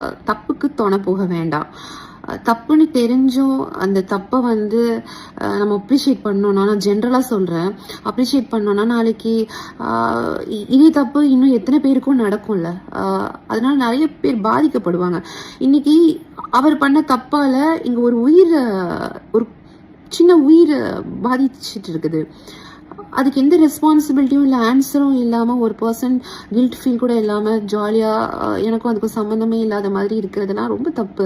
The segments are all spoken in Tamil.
தப்புக்கு துணை போக வேண்டாம். தப்புன்னு தெரிஞ்சும் அந்த தப்பை வந்து நம்ம அப்ரிஷியேட் பண்ணோம்னா, நான் ஜென்ரலாக சொல்கிறேன், அப்ரிஷியேட் பண்ணோம்னா நாளைக்கு இதே தப்பு இன்னும் எத்தனை பேருக்கும் நடக்கும்ல. அதனால நிறைய பேர் பாதிக்கப்படுவாங்க. இன்னைக்கு அவர் பண்ண தப்பால இங்கே ஒரு சின்ன உயிர் பாதிச்சுட்டு இருக்குது. அதுக்கு எந்த ரெஸ்பான்சிபிலிட்டியும் இல்லை, ஆன்சரும் இல்லாமல் ஒரு பர்சன் கில்ட் ஃபீல் கூட இல்லாமல் ஜாலியாக எனக்கும் அதுக்கும் சம்மந்தமே இல்லாத மாதிரி இருக்கிறதுலாம் ரொம்ப தப்பு.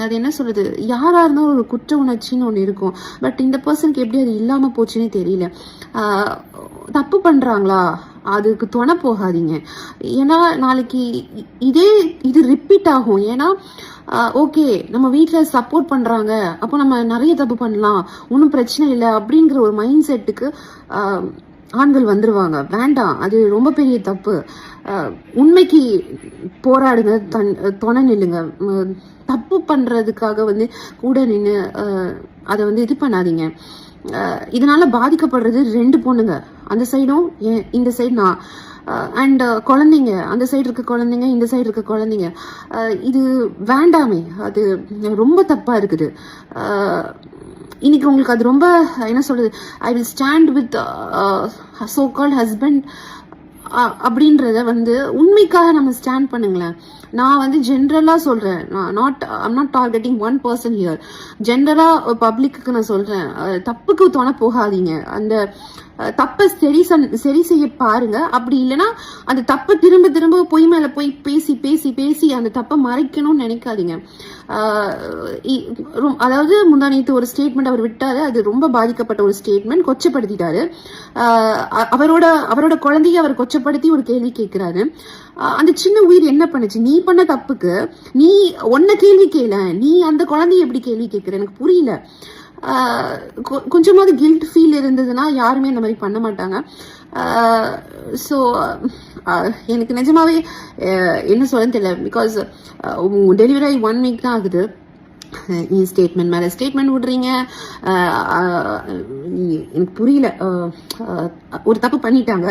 அது என்ன சொல்கிறது, யாராக இருந்தாலும் ஒரு குற்ற உணர்ச்சின்னு ஒன்று இருக்கும். பட் இந்த பர்சனுக்கு எப்படி அது இல்லாமல் போச்சுன்னே தெரியல. தப்பு பண்ணுறாங்களா, அதுக்கு துணை போகாதீங்க. ஏன்னா நாளைக்கு இது ரிப்பீட் ஆகும். ஏன்னா ஓகே, நம்ம வீட்டில் சப்போர்ட் பண்ணுறாங்க, அப்போ நம்ம நிறைய தப்பு பண்ணலாம், ஒன்றும் பிரச்சனை இல்லை அப்படிங்கிற ஒரு மைண்ட் செட்டுக்கு ஆண்கள் வந்துடுவாங்க. வேண்டாம், அது ரொம்ப பெரிய தப்பு. உண்மைக்கு போராடுங்க, துணை நில்லுங்க. தப்பு பண்ணுறதுக்காக வந்து கூட நின்று அதை வந்து இது பண்ணாதீங்க. இதனால பாதிக்கப்படுறது 2 பொண்ணுங்க, அந்த சைடும் இந்த சைடு நான். அண்ட் குழந்தைங்க, அந்த சைடு இருக்க குழந்தைங்க, இந்த சைடு இருக்க குழந்தைங்க. இது வேண்டாமே, அது ரொம்ப தப்பாக இருக்குது. இன்னைக்கு உங்களுக்கு அது ரொம்ப என்ன சொல்றது, I will stand with so called husband அப்படின்றத வந்து உண்மைக்காக நம்ம ஸ்டாண்ட் பண்ணுங்களேன். நான் வந்து ஜென்ரலாக சொல்கிறேன், I'm not targeting one person here. ஜென்ரலாக பப்ளிக்கு நான் சொல்கிறேன், தப்புக்கு துணை போகாதீங்க. அந்த தப்பை சரி செய்ய பாருங்க. அப்படி இல்லைன்னா அந்த தப்பை திரும்ப பொய் மேலே போய் பேசி அந்த தப்பை மறைக்கணும்னு நினைக்காதீங்க. அதாவது முந்தானேத்து ஒரு ஸ்டேட்மெண்ட் அவர் விட்டாரு, அது ரொம்ப பாதிக்கப்பட்ட ஒரு ஸ்டேட்மெண்ட், கொச்சப்படுத்திட்டாரு. அவரோட குழந்தைய அவர் கொச்சப்படுத்தி ஒரு கேள்வி கேட்கிறாரு. அந்த சின்ன உயிர் என்ன பண்ணுச்சு? நீ பண்ண தப்புக்கு நீ ஒன்ன கேள்வி கேள, நீ அந்த குழந்தைய எப்படி கேள்வி கேட்கிற? எனக்கு புரியல. கொஞ்சமாவது கில்ட் ஃபீல் இருந்ததுன்னா யாருமே இந்த மாதிரி பண்ண மாட்டாங்க. ஸோ எனக்கு நிஜமாவே என்ன சொல்ல தெரியல. பிகாஸ் டெலிவரி ஆகி 1 வீக் தான் ஆகுது. நீ ஸ்டேட்மெண்ட் மேலே ஸ்டேட்மெண்ட் விடுறீங்க, எனக்கு புரியல. ஒரு தப்பு பண்ணிட்டாங்க,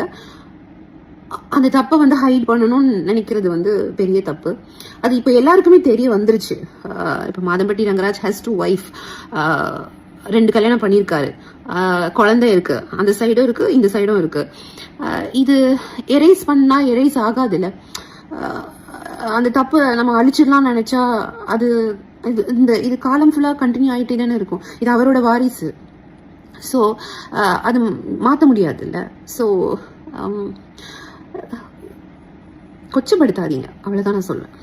அந்த தப்பை வந்து ஹைட் பண்ணணும்னு நினைக்கிறது வந்து பெரிய தப்பு. அது இப்போ எல்லாருக்குமே தெரிய வந்துருச்சு. இப்போ மாதம்பட்டி ரங்கராஜ் ஹேஸ் 2 வைஃப், 2 கல்யாணம் பண்ணியிருக்காரு, குழந்தை இருக்கு, அந்த சைடும் இருக்கு, இந்த சைடும் இருக்கு. இது எரேஸ் பண்ணா எரேஸ் ஆகாதுல்ல. அந்த தப்பு நம்ம அழிச்சிடலாம்னு நினைச்சா அது இது காலம் ஃபுல்லாக கண்டினியூ ஆகிட்டே தானே இருக்கும். இது அவரோட வாரிசு. ஸோ அது மாற்ற முடியாதுல்ல. ஸோ கொச்சப்படுத்தாதீங்க, அவ்வளோதான் நான் சொல்லுவேன்.